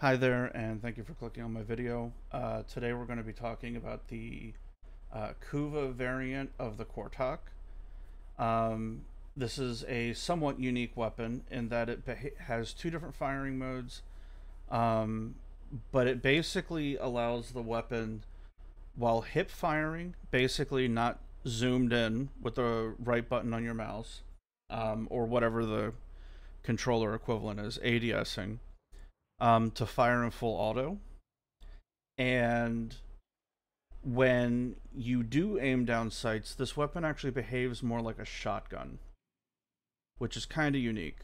Hi there, and thank you for clicking on my video. Today we're going to be talking about the Kuva variant of the Quartakk. This is a somewhat unique weapon in that it has two different firing modes, um, but it basically allows the weapon, while hip firing, basically not zoomed in with the right button on your mouse, or whatever the controller equivalent is, ADSing, to fire in full auto. And when you do aim down sights, this weapon actually behaves more like a shotgun, which is kind of unique.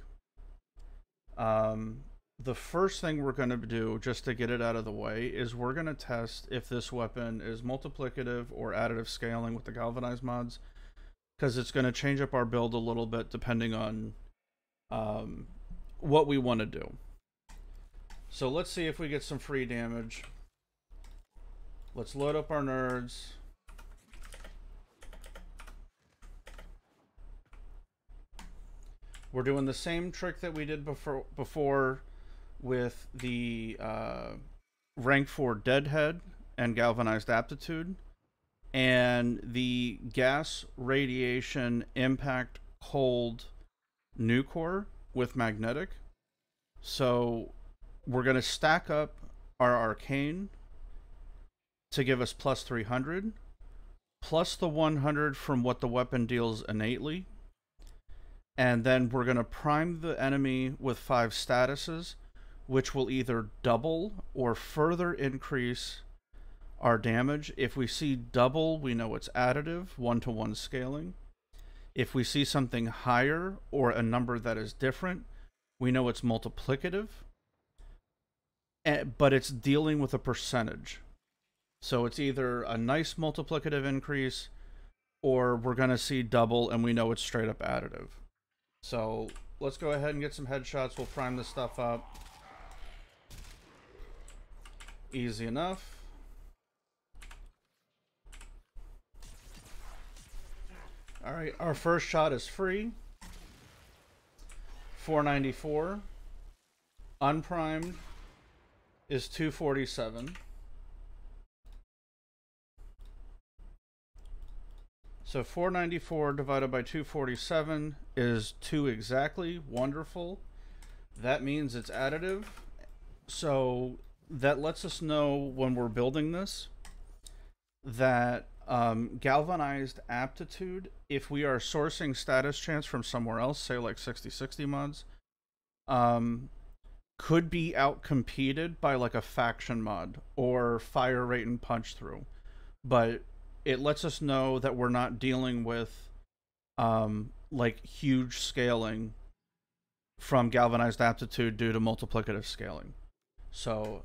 The first thing we're going to do, just to get it out of the way, is we're going to test if this weapon is multiplicative or additive scaling with the galvanized mods, because it's going to change up our build a little bit depending on what we want to do. So let's see if we get some free damage. Let's load up our nerds. We're doing the same trick that we did before with the rank 4 Deadhead and Galvanized Aptitude, and the Gas, Radiation, Impact, Cold Nucor with Magnetic. So we're going to stack up our Arcane to give us plus 300, plus the 100 from what the weapon deals innately. And then we're going to prime the enemy with 5 statuses, which will either double or further increase our damage. If we see double, we know it's additive, 1-to-1 scaling. If we see something higher or a number that is different, we know it's multiplicative, but it's dealing with a percentage. So it's either a nice multiplicative increase, or we're going to see double and we know it's straight up additive. So let's go ahead and get some headshots. We'll prime this stuff up. Easy enough. Alright, our first shot is free. 494. Unprimed is 247. So 494 divided by 247 is 2 exactly. Wonderful. That means it's additive. So that lets us know when we're building this that Galvanized Aptitude, if we are sourcing status chance from somewhere else, say like 60/60 mods, could be outcompeted by like a faction mod or fire rate and punch through. But it lets us know that we're not dealing with like huge scaling from Galvanized Aptitude due to multiplicative scaling. So,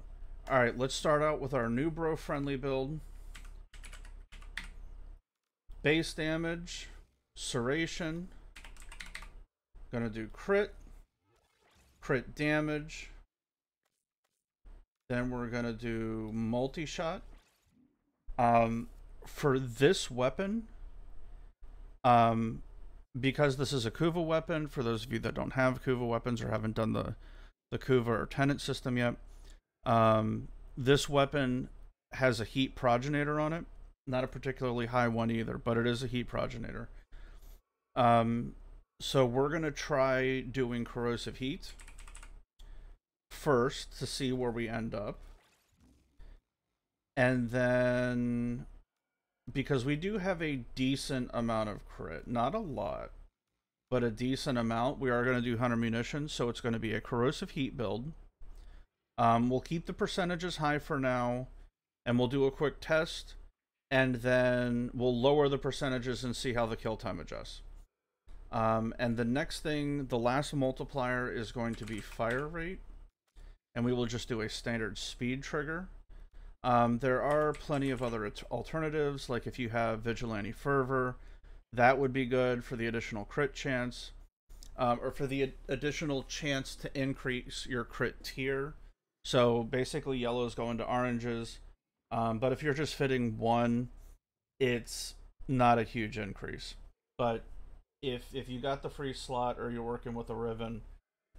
alright, let's start out with our new bro friendly build. Base damage, serration. Gonna do crit damage. Then we're gonna do multi-shot. For this weapon, because this is a Kuva weapon, for those of you that don't have Kuva weapons or haven't done the Kuva or Tenant system yet, this weapon has a heat progenitor on it. Not a particularly high one either, but it is a heat progenitor. So we're going to try doing corrosive heat first to see where we end up. And then, because we do have a decent amount of crit, not a lot, but a decent amount, we are going to do 100 munitions, so it's going to be a corrosive heat build. We'll keep the percentages high for now, and we'll do a quick test, and then we'll lower the percentages and see how the kill time adjusts. And the next thing, the last multiplier, is going to be fire rate, and we will just do a standard speed trigger. There are plenty of other alternatives, like if you have Vigilante Fervor, that would be good for the additional crit chance, or for the additional chance to increase your crit tier. So basically yellows go into oranges, but if you're just fitting one, it's not a huge increase. But if you got the free slot or you're working with a Riven,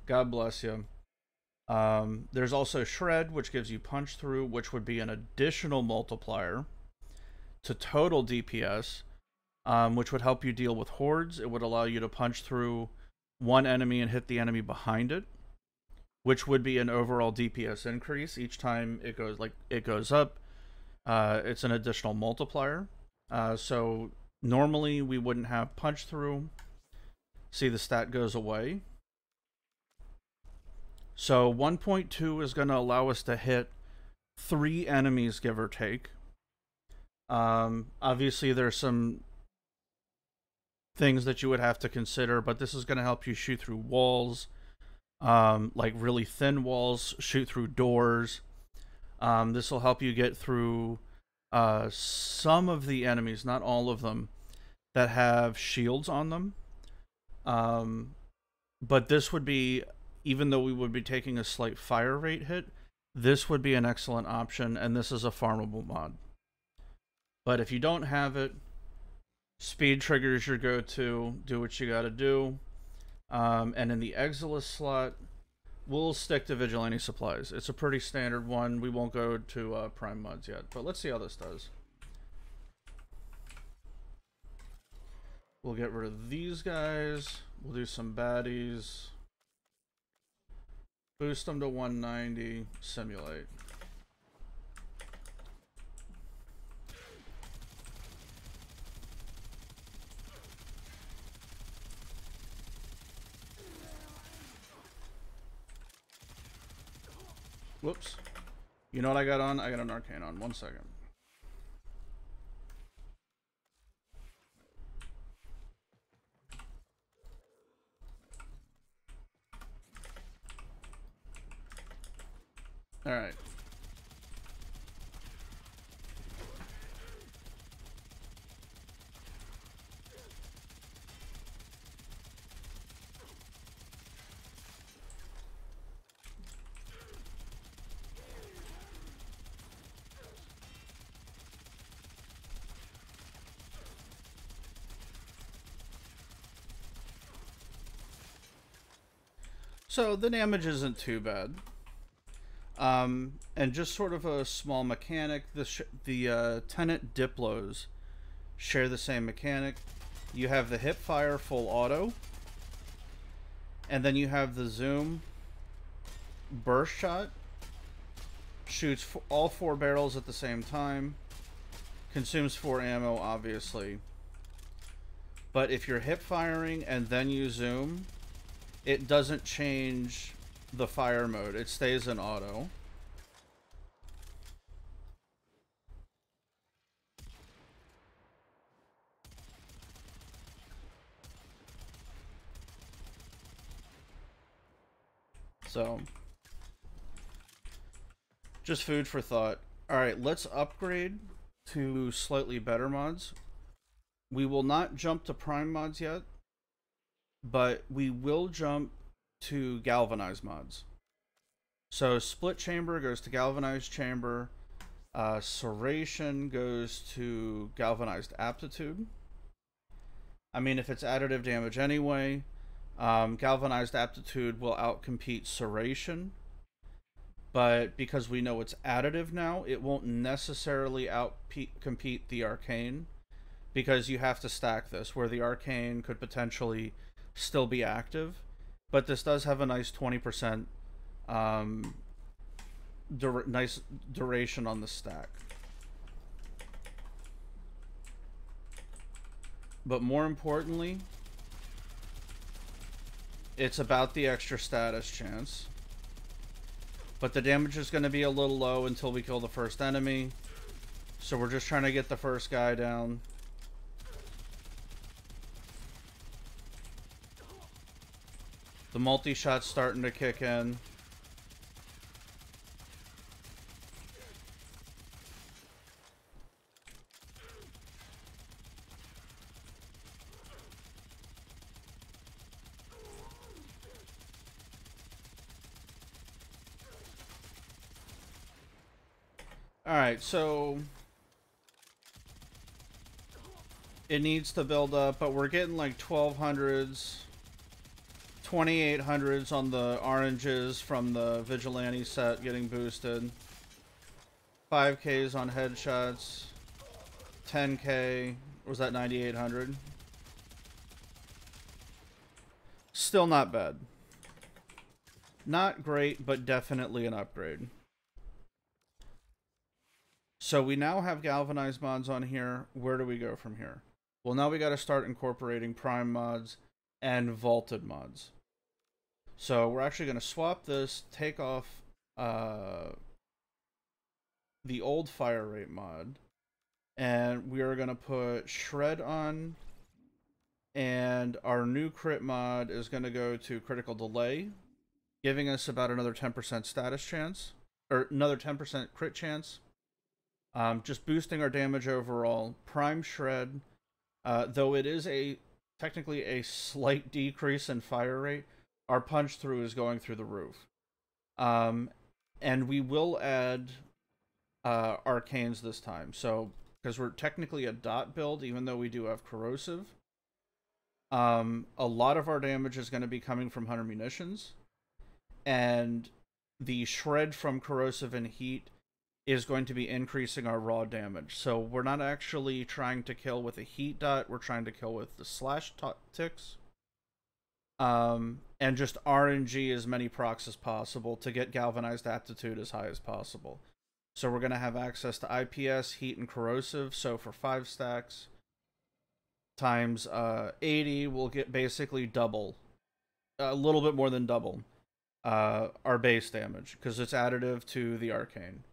God bless you. There's also Shred, which gives you punch through, which would be an additional multiplier to total DPS, which would help you deal with hordes. It would allow you to punch through one enemy and hit the enemy behind it, which would be an overall DPS increase each time it goes up. It's an additional multiplier. So normally we wouldn't have punch through. See, the stat goes away. So 1.2 is going to allow us to hit 3 enemies, give or take. Obviously, there's some things that you would have to consider, but this is going to help you shoot through walls, like really thin walls, shoot through doors. This will help you get through some of the enemies, not all of them, that have shields on them. But this would be, even though we would be taking a slight fire rate hit, this would be an excellent option, and this is a farmable mod. But if you don't have it, speed trigger is your go-to. Do what you gotta do. And in the Exilus slot, we'll stick to Vigilante Supplies. It's a pretty standard one. We won't go to Prime mods yet, but let's see how this does. We'll get rid of these guys. We'll do some baddies. Boost them to 190. Simulate. Whoops. You know what I got on? I got an arcane on. 1 second. Alright. So the damage isn't too bad. And just sort of a small mechanic, the Tenant Diplos share the same mechanic. You have the hip fire full auto, and then you have the zoom burst shot. Shoots all 4 barrels at the same time. Consumes 4 ammo, obviously. But if you're hip firing and then you zoom, it doesn't change the fire mode. It stays in auto. So, just food for thought. Alright, let's upgrade to slightly better mods. We will not jump to Prime mods yet, but we will jump to Galvanized mods. So Split Chamber goes to Galvanized Chamber. Serration goes to Galvanized Aptitude. I mean, if it's additive damage anyway, Galvanized Aptitude will outcompete Serration. But because we know it's additive now, it won't necessarily outcompete the Arcane, because you have to stack this, where the Arcane could potentially still be active. But this does have a nice 20% nice duration on the stack. But more importantly, it's about the extra status chance. But the damage is going to be a little low until we kill the first enemy. So we're just trying to get the first guy down. The multi-shot's starting to kick in. Alright, so it needs to build up, but we're getting like 1200s, 2800s on the oranges from the Vigilante set getting boosted. 5Ks on headshots. 10K. Was that 9800? Still not bad. Not great, but definitely an upgrade. So we now have galvanized mods on here. Where do we go from here? Well, now we got to start incorporating prime mods and vaulted mods. So we're actually going to swap this, take off the old fire rate mod, and we are going to put shred on, and our new crit mod is going to go to critical delay, giving us about another 10% status chance, or another 10% crit chance. Just boosting our damage overall. Prime shred, though it is technically a slight decrease in fire rate, our punch through is going through the roof. And we will add arcanes this time. So, because we're technically a dot build, even though we do have corrosive, a lot of our damage is going to be coming from hunter munitions. And the shred from corrosive and heat is going to be increasing our raw damage. So we're not actually trying to kill with a heat dot, we're trying to kill with the slash ticks. And just RNG as many procs as possible to get galvanized aptitude as high as possible. So we're going to have access to IPS, heat, and corrosive. So for 5 stacks times 80, we'll get basically double, a little bit more than double, our base damage, because it's additive to the arcane.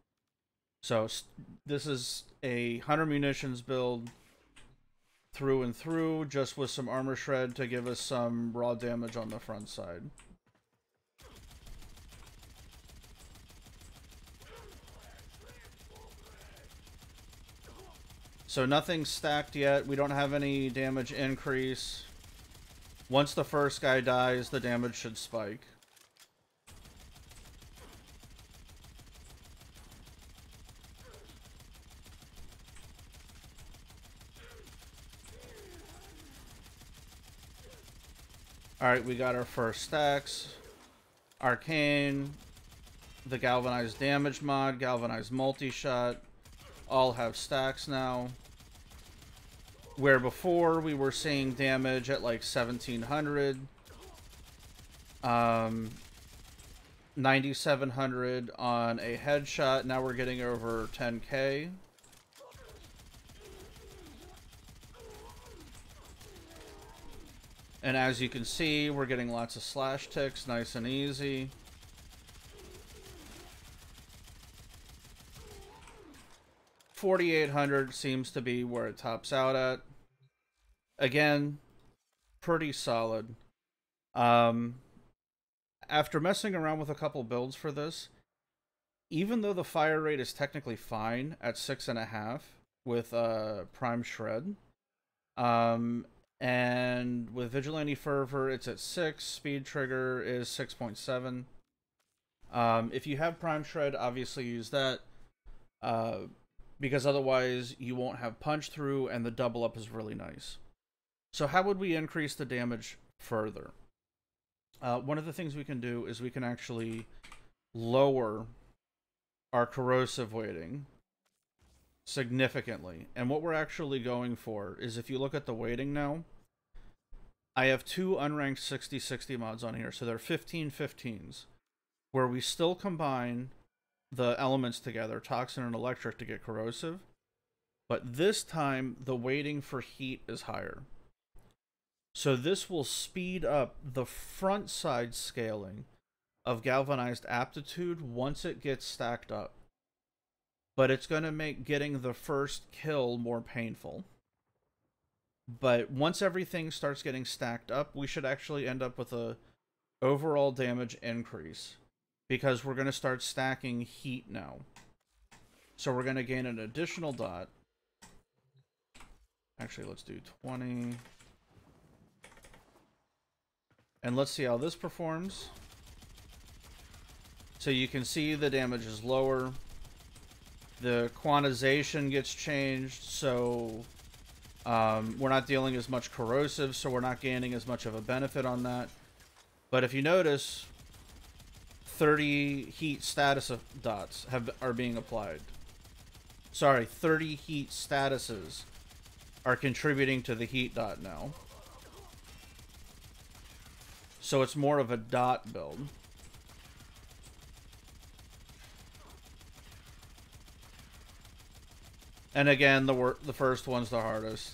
So this is a hunter munitions build through and through, just with some armor shred to give us some raw damage on the front side. So nothing's stacked yet. We don't have any damage increase. Once the first guy dies, the damage should spike. Alright, we got our first stacks. Arcane, the galvanized damage mod, galvanized multi-shot, all have stacks now. Where before we were seeing damage at like 1700, 9700 on a headshot, now we're getting over 10k. And as you can see, we're getting lots of slash ticks, nice and easy. $4,800 seems to be where it tops out at. Again, pretty solid. After messing around with a couple builds for this, even though the fire rate is technically fine at 6.5 with Prime Shred, and with Vigilante Fervor, it's at 6. Speed Trigger is 6.7. If you have Prime Shred, obviously use that. Because otherwise you won't have punch through, and the double up is really nice. So how would we increase the damage further? One of the things we can do is we can actually lower our corrosive weighting significantly. And what we're actually going for is, if you look at the weighting now, I have 2 unranked 60/60 mods on here, so they're 15/15s, where we still combine the elements together, toxin and electric, to get corrosive, but this time the weighting for heat is higher. So this will speed up the front side scaling of galvanized aptitude once it gets stacked up. But it's going to make getting the first kill more painful. But once everything starts getting stacked up, we should actually end up with a overall damage increase, because we're going to start stacking heat now. So we're going to gain an additional dot. Actually, let's do 20. And let's see how this performs. So you can see the damage is lower. The quantization gets changed, so we're not dealing as much corrosive, so we're not gaining as much of a benefit on that. But if you notice, 30 heat status dots are being applied. Sorry, 30 heat statuses are contributing to the heat dot now. So it's more of a dot build. And again, the first one's the hardest.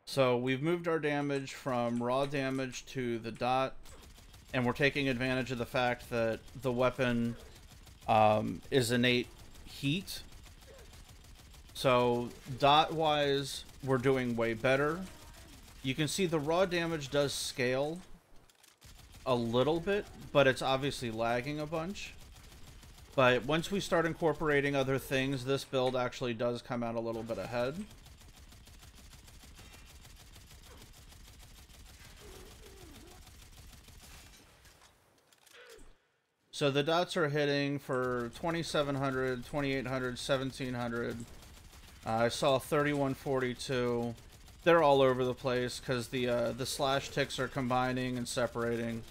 So we've moved our damage from raw damage to the dot, and we're taking advantage of the fact that the weapon is innate heat. So dot-wise, we're doing way better. You can see the raw damage does scale a little bit, but it's obviously lagging a bunch. But once we start incorporating other things, this build actually does come out a little bit ahead. So the dots are hitting for 2700, 2800, 1700. I saw 3142. They're all over the place because the slash ticks are combining and separating.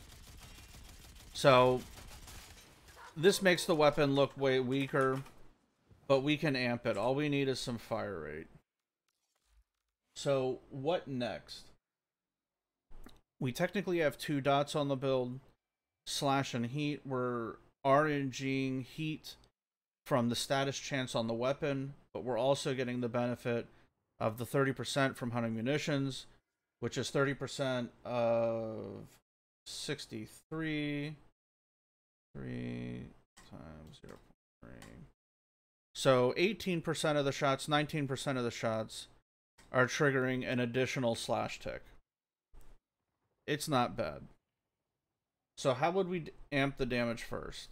So this makes the weapon look way weaker, but we can amp it. All we need is some fire rate. So what next? We technically have 2 dots on the build. Slash and heat. We're RNGing heat from the status chance on the weapon, but we're also getting the benefit of the 30% from hunting munitions, which is 30% of 63. 3 times 0.3. So 18% of the shots, 19% of the shots are triggering an additional slash tick. It's not bad. So how would we amp the damage first?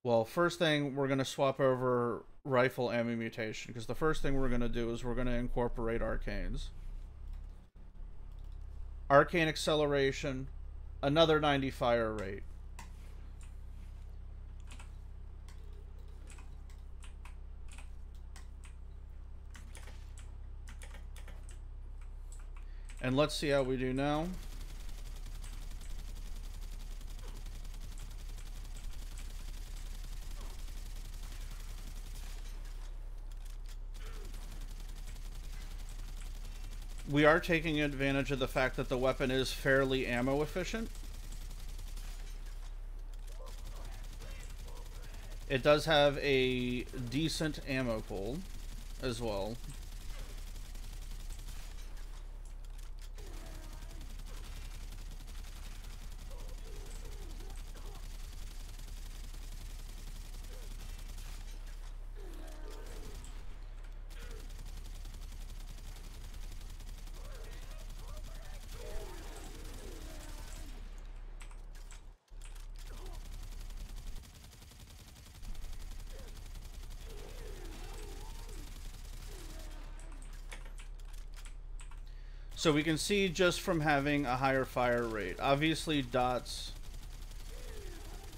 Well, first thing, we're going to swap over rifle ammo mutation, because the first thing we're going to do is we're going to incorporate arcanes. Arcane acceleration, another 90 fire rate. And let's see how we do now. We are taking advantage of the fact that the weapon is fairly ammo efficient. It does have a decent ammo pool as well. So we can see just from having a higher fire rate. Obviously, dots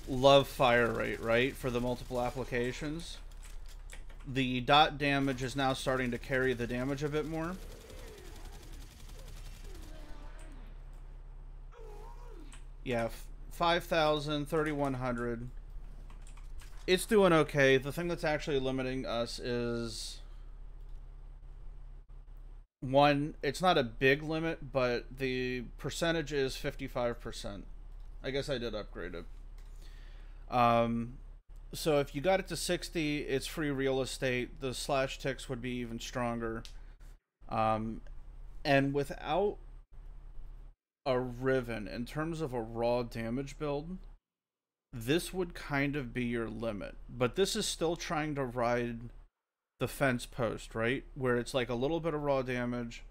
love fire rate, right? For the multiple applications. The dot damage is now starting to carry the damage a bit more. Yeah, 5,000, 3,100. It's doing okay. The thing that's actually limiting us is... one, it's not a big limit, but the percentage is 55%. I guess I did upgrade it. So if you got it to 60, it's free real estate. The slash ticks would be even stronger. And without a Riven, in terms of a raw damage build, this would kind of be your limit. But this is still trying to ride the fence post, right? Where it's like a little bit of raw damage,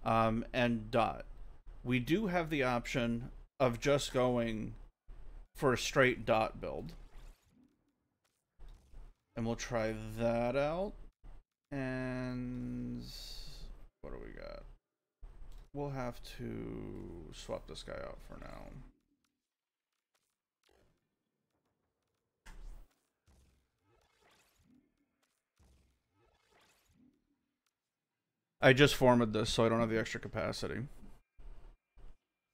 and dot. We do have the option of just going for a straight dot build. And we'll try that out. And what do we got? We'll have to swap this guy out for now. I just formatted this, so I don't have the extra capacity.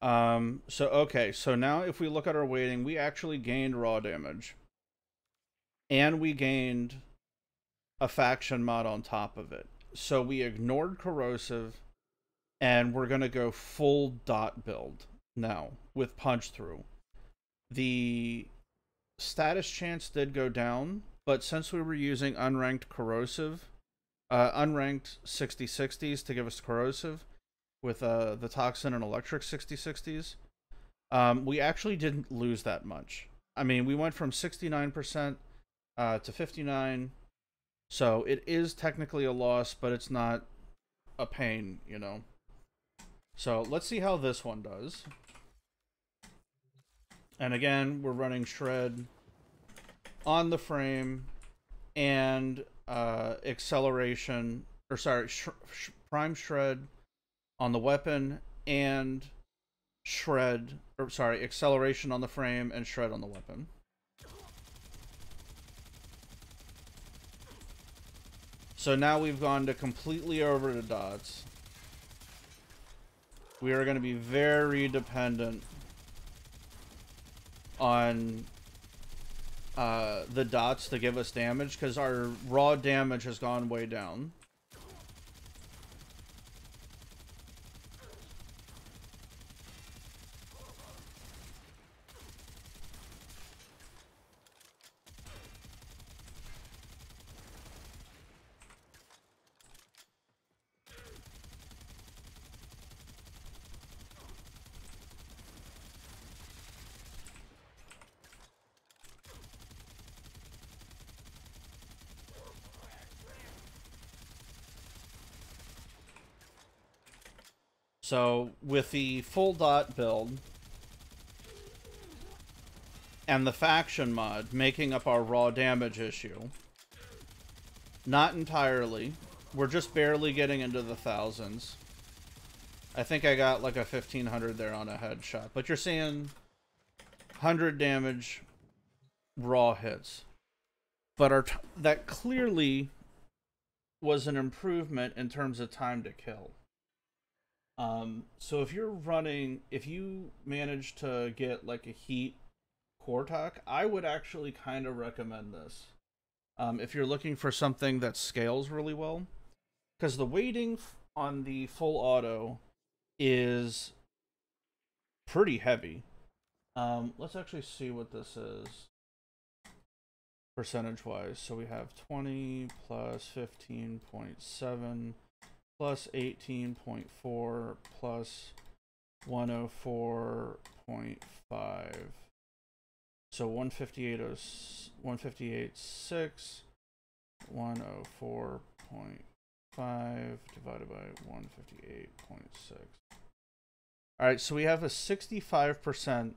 Okay, so now if we look at our weighting, we actually gained raw damage. And we gained a faction mod on top of it. So we ignored corrosive, and we're going to go full dot build now with punch through. The status chance did go down, but since we were using unranked corrosive, unranked 60/60s to give us corrosive with the toxin and electric 60/60s, we actually didn't lose that much. I mean, we went from 69% to 59%, so it is technically a loss, but it's not a pain, you know. So let's see how this one does. And again, we're running shred on the frame and acceleration, or sorry, prime shred on the weapon and shred, or sorry, acceleration on the frame and shred on the weapon. So now we've gone to completely over to dots. We are going to be very dependent on the dots to give us damage, because our raw damage has gone way down. So with the full dot build and the faction mod making up our raw damage issue, not entirely, we're just barely getting into the thousands. I think I got like a 1500 there on a headshot, but you're seeing 100 damage raw hits. But that clearly was an improvement in terms of time to kill. So if you manage to get like a heat Quartakk, I would actually kind of recommend this. If you're looking for something that scales really well, because the weighting on the full auto is pretty heavy. Let's actually see what this is percentage wise. So we have 20 plus 15.7 plus 18.4 plus 104.5. So 158.6, 104.5 divided by 158.6. Alright, so we have a 65%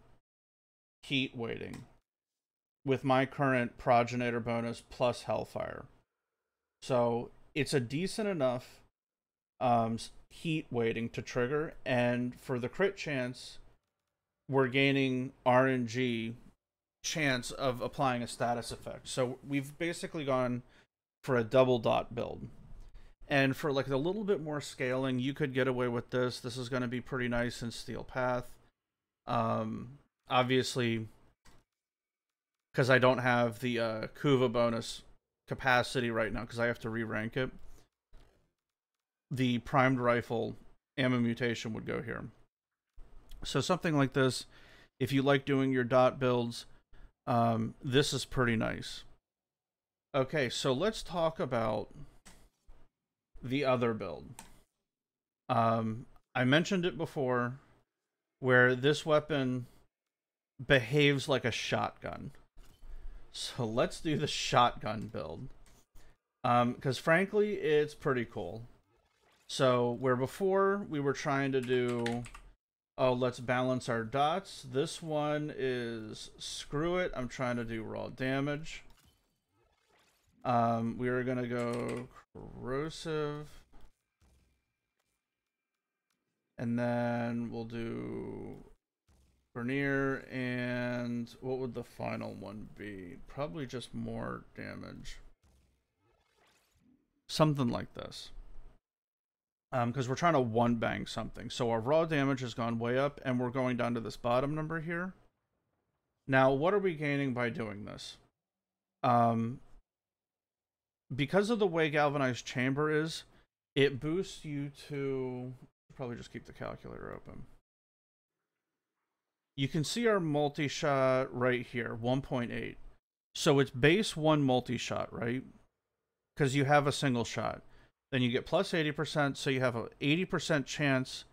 heat weighting with my current progenitor bonus plus Hellfire. So it's a decent enough heat weighting to trigger, and for the crit chance, we're gaining RNG chance of applying a status effect. So we've basically gone for a double dot build. And for like a little bit more scaling, you could get away with this. This is going to be pretty nice in Steel Path. Obviously, because I don't have the Kuva bonus capacity right now, because I have to re-rank it, the primed rifle ammo mutation would go here. So something like this, if you like doing your dot builds, this is pretty nice. Okay, so let's talk about the other build. I mentioned it before, where this weapon behaves like a shotgun. So let's do the shotgun build. Because frankly, it's pretty cool. So where before we were trying to do, oh, let's balance our dots. This one is screw it. I'm trying to do raw damage. We are gonna go corrosive, and then we'll do Vernier, and what would the final one be? Probably just more damage. Something like this. Because we're trying to one-bang something. So our raw damage has gone way up, and we're going down to this bottom number here. Now, what are we gaining by doing this? Because of the way Galvanized Chamber is, it boosts you to... Probably just keep the calculator open. You can see our multi-shot right here, 1.8. So it's base 1 multi-shot, right? Because you have a single shot. Then you get plus 80%, so you have an 80% chance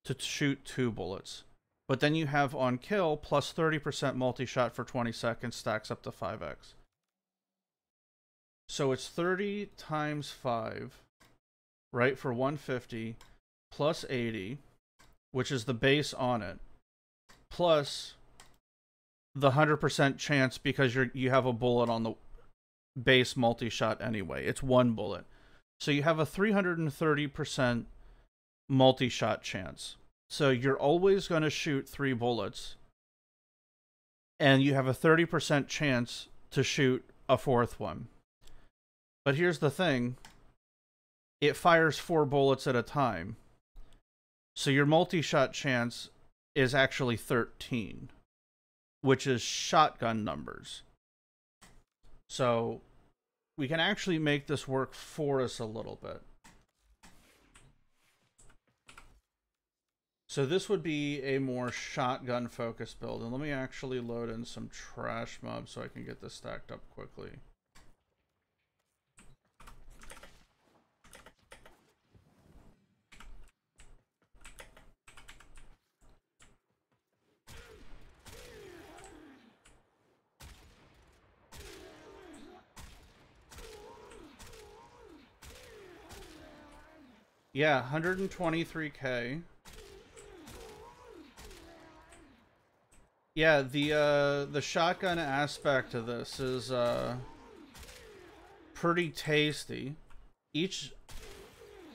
to shoot 2 bullets. But then you have on kill plus 30% multi-shot for 20 seconds, stacks up to 5x. So it's 30 times 5, right, for 150, plus 80, which is the base on it, plus the 100% chance because you have a bullet on the base multi-shot anyway. It's 1 bullet. So you have a 330% multi-shot chance. So you're always going to shoot 3 bullets, and you have a 30% chance to shoot a 4th one. But here's the thing. It fires 4 bullets at a time. So your multi-shot chance is actually 13, which is shotgun numbers. So we can actually make this work for us a little bit. So this would be a more shotgun focused build. And let me actually load in some trash mobs so I can get this stacked up quickly. Yeah, 123k. Yeah, the shotgun aspect of this is pretty tasty. Each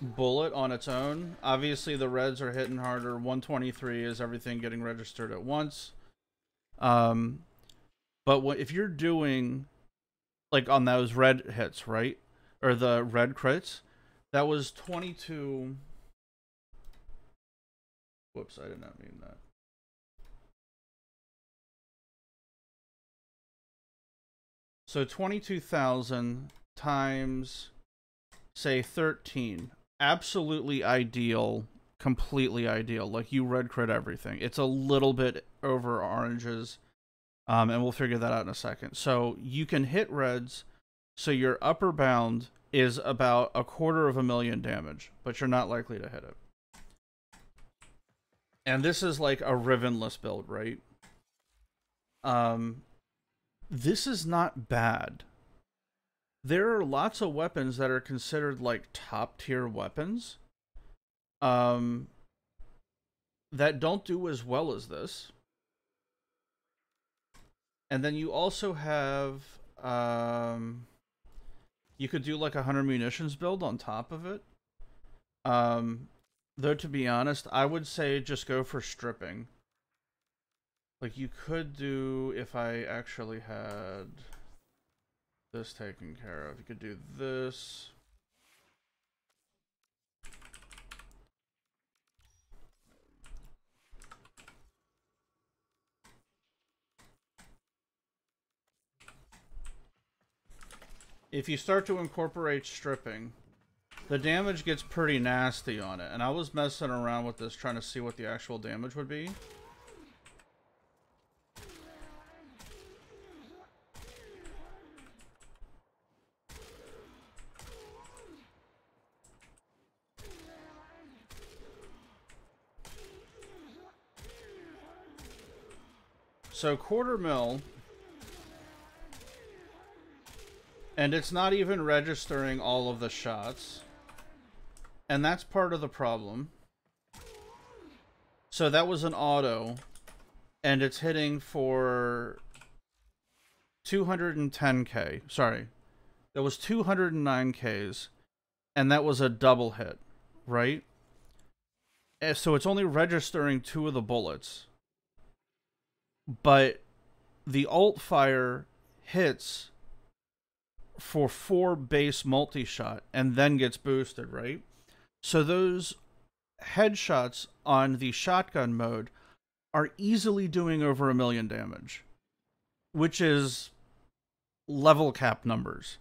bullet on its own, obviously the reds are hitting harder. 123 is everything getting registered at once. But if you're doing like on those red hits, right, or the red crits, that was 22. Whoops, I did not mean that. So 22,000 times, say, 13. Absolutely ideal. Completely ideal. Like, you red crit everything. It's a little bit over oranges. And we'll figure that out in a second. So you can hit reds. So your upper bound is about 250,000 damage. But you're not likely to hit it. And this is like a Rivenless build, right? This is not bad. There are lots of weapons that are considered like top tier weapons that don't do as well as this. And then you also have you could do like a 100 munitions build on top of it. Though to be honest, I would say just go for stripping. Like, you could do, if I actually had this taken care of, you could do this. If you start to incorporate stripping, the damage gets pretty nasty on it. And I was messing around with this, trying to see what the actual damage would be. So 1/4 mil, and it's not even registering all of the shots. And that's part of the problem. So that was an auto, and it's hitting for 210k. Sorry, that was 209ks, and that was a double hit, right? And so it's only registering 2 of the bullets, but the alt fire hits for 4 base multi-shot and then gets boosted, right? So those headshots on the shotgun mode are easily doing over 1,000,000 damage, which is level cap numbers.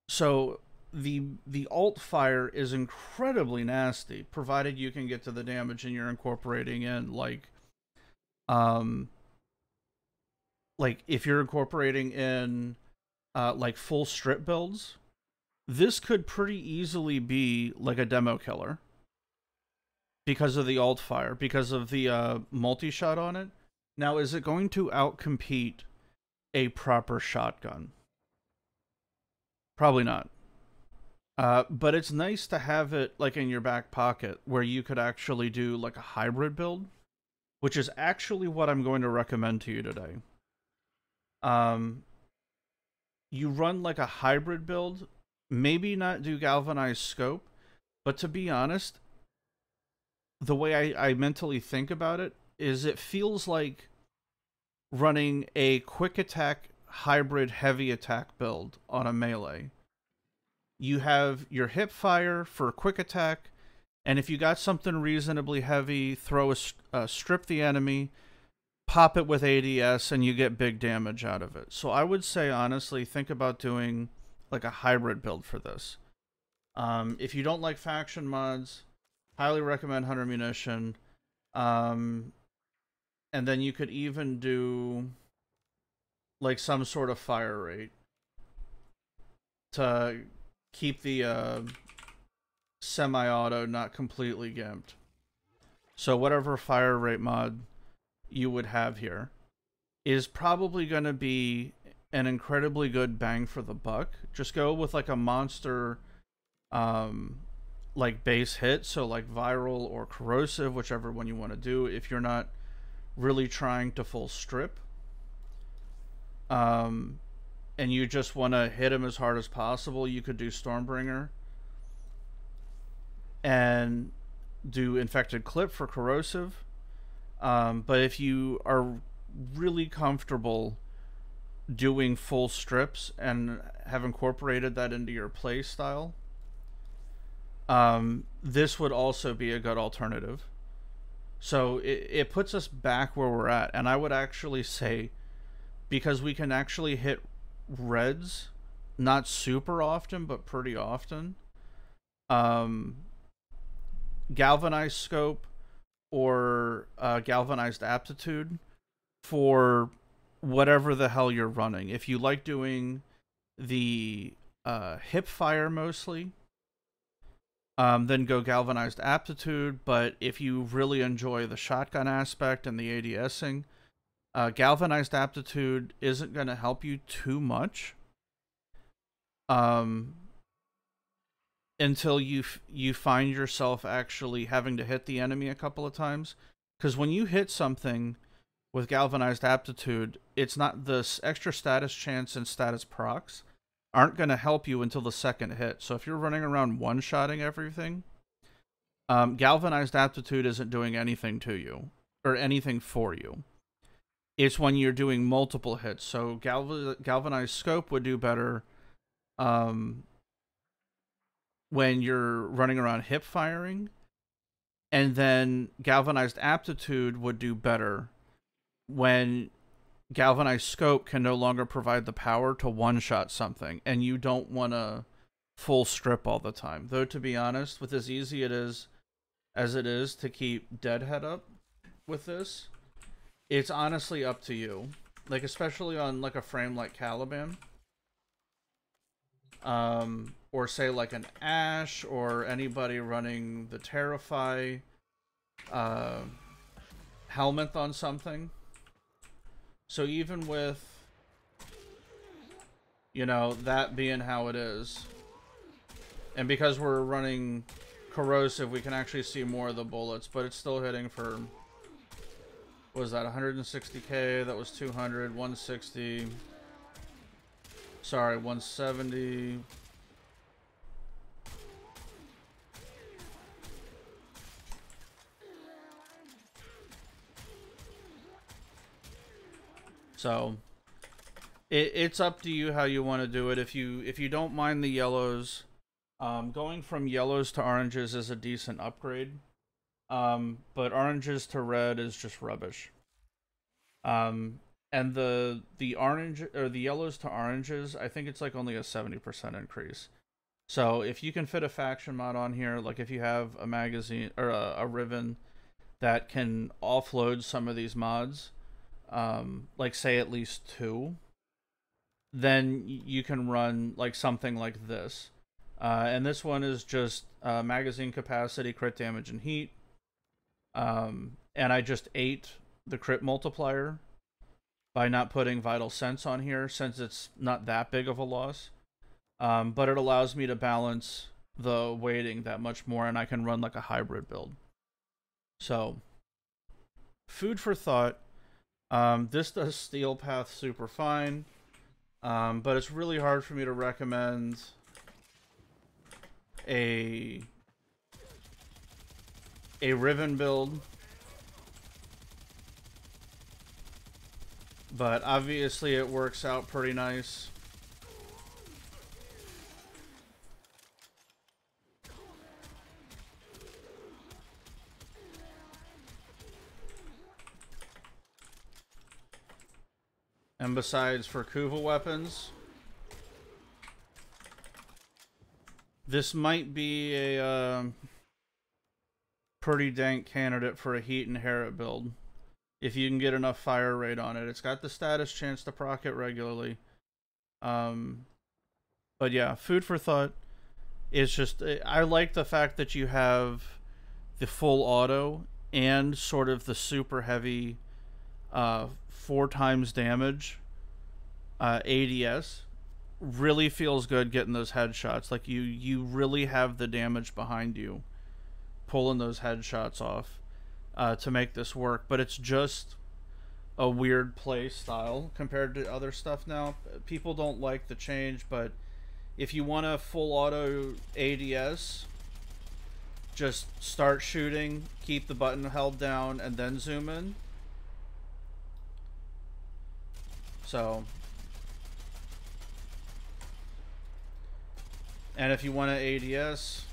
So the alt fire is incredibly nasty, provided you can get to the damage and you're incorporating in like if you're incorporating in like full strip builds, this could pretty easily be like a demo killer because of the alt fire, because of the multi-shot on it. Now, is it going to outcompete a proper shotgun? Probably not. But it's nice to have it like in your back pocket where you could actually do like a hybrid build, which is actually what I'm going to recommend to you today. You run like a hybrid build, maybe not do galvanized scope, but to be honest, the way I mentally think about it is it feels like running a quick attack hybrid heavy attack build on a melee. You have your hip fire for quick attack, and if you got something reasonably heavy, throw strip the enemy, pop it with ADS, and you get big damage out of it. So I would say, honestly, think about doing like a hybrid build for this. If you don't like faction mods, highly recommend 100 munition. And then you could even do like some sort of fire rate to keep the semi-auto not completely gimped. So whatever fire rate mod you would have here is probably going to be an incredibly good bang for the buck. Just go with like a monster like base hit, so like viral or corrosive, whichever one you want to do if you're not really trying to full strip. And you just want to hit him as hard as possible, you could do Stormbringer and do Infected Clip for corrosive. But if you are really comfortable doing full strips and have incorporated that into your play style, this would also be a good alternative. So it puts us back where we're at. And I would actually say, because we can actually hit reds, not super often, but pretty often, galvanized scope or galvanized aptitude for whatever the hell you're running. If you like doing the hip fire mostly, then go galvanized aptitude. But if you really enjoy the shotgun aspect and the ADSing, galvanized aptitude isn't going to help you too much until you find yourself actually having to hit the enemy a couple of times. Because when you hit something with galvanized aptitude, it's not this extra status chance and status procs aren't going to help you until the second hit. So if you're running around one-shotting everything, galvanized aptitude isn't doing anything to you or anything for you. It's when you're doing multiple hits. So galvanized scope would do better when you're running around hip firing, and then galvanized aptitude would do better when galvanized scope can no longer provide the power to one-shot something, and you don't want to full strip all the time. Though, to be honest, with as easy it is as it is to keep Deadhead up with this, it's honestly up to you. Like, especially on like a frame like Caliban, or say like an Ash, or anybody running the Terrify helmet on something. So even with, you know, that being how it is, and because we're running corrosive, we can actually see more of the bullets, but it's still hitting for, what was that, 160k? That was 200, 160. Sorry, 170. So it's up to you how you want to do it. If you don't mind the yellows, going from yellows to oranges is a decent upgrade. But oranges to red is just rubbish. And the orange or the yellows to oranges, I think it's like only a 70% increase. So if you can fit a faction mod on here, like if you have a magazine or a Riven that can offload some of these mods, like say at least 2, then you can run like something like this. And this one is just magazine capacity, crit damage, and heat. And I just ate the crit multiplier by not putting Vital Sense on here, since it's not that big of a loss. But it allows me to balance the weighting that much more, and I can run like a hybrid build. So, food for thought. This does Steel Path super fine, but it's really hard for me to recommend a Riven build. But obviously it works out pretty nice. And besides, for Kuva weapons, this might be a pretty dank candidate for a Heat and Inherit build. If you can get enough fire rate on it. It's got the status chance to proc it regularly. But yeah, food for thought. It's just, I like the fact that you have the full auto and sort of the super heavy 4 times damage ADS. Really feels good getting those headshots. Like you really have the damage behind you pulling those headshots off to make this work. But it's just a weird play style compared to other stuff now. People don't like the change, but if you want a full auto ADS, just start shooting, keep the button held down, and then zoom in. So, and if you want an ADS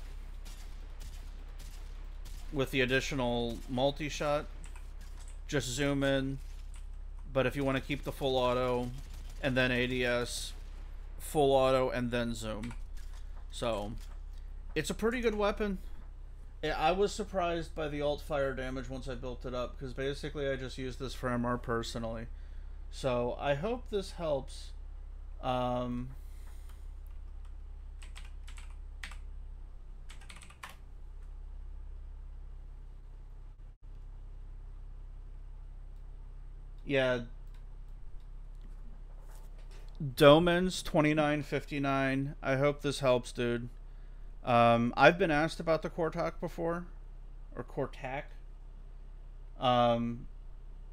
with the additional multi-shot, just zoom in. But if you want to keep the full auto and then ADS, full auto and then zoom. So, it's a pretty good weapon. I was surprised by the alt fire damage once I built it up, because basically I just used this for MR personally. So, I hope this helps. Yeah. Domens 2959. I hope this helps, dude. I've been asked about the Quartakk before, or Quartakk.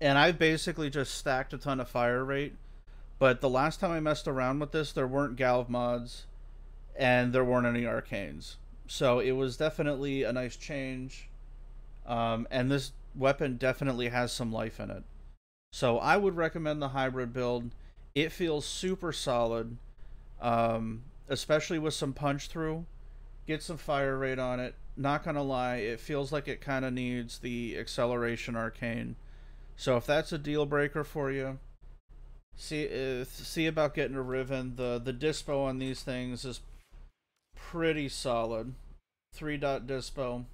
And I basically just stacked a ton of fire rate. But the last time I messed around with this, there weren't Galv mods, and there weren't any arcanes. So it was definitely a nice change. And this weapon definitely has some life in it. So I would recommend the hybrid build. It feels super solid, especially with some punch through. Get some fire rate on it. Not gonna lie, it feels like it kind of needs the acceleration arcane. So if that's a deal breaker for you, see about getting a Riven. The dispo on these things is pretty solid. 3-dot dispo.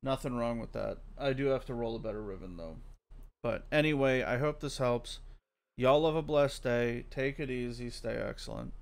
Nothing wrong with that. I do have to roll a better Riven though. But anyway, I hope this helps. Y'all have a blessed day. Take it easy. Stay excellent.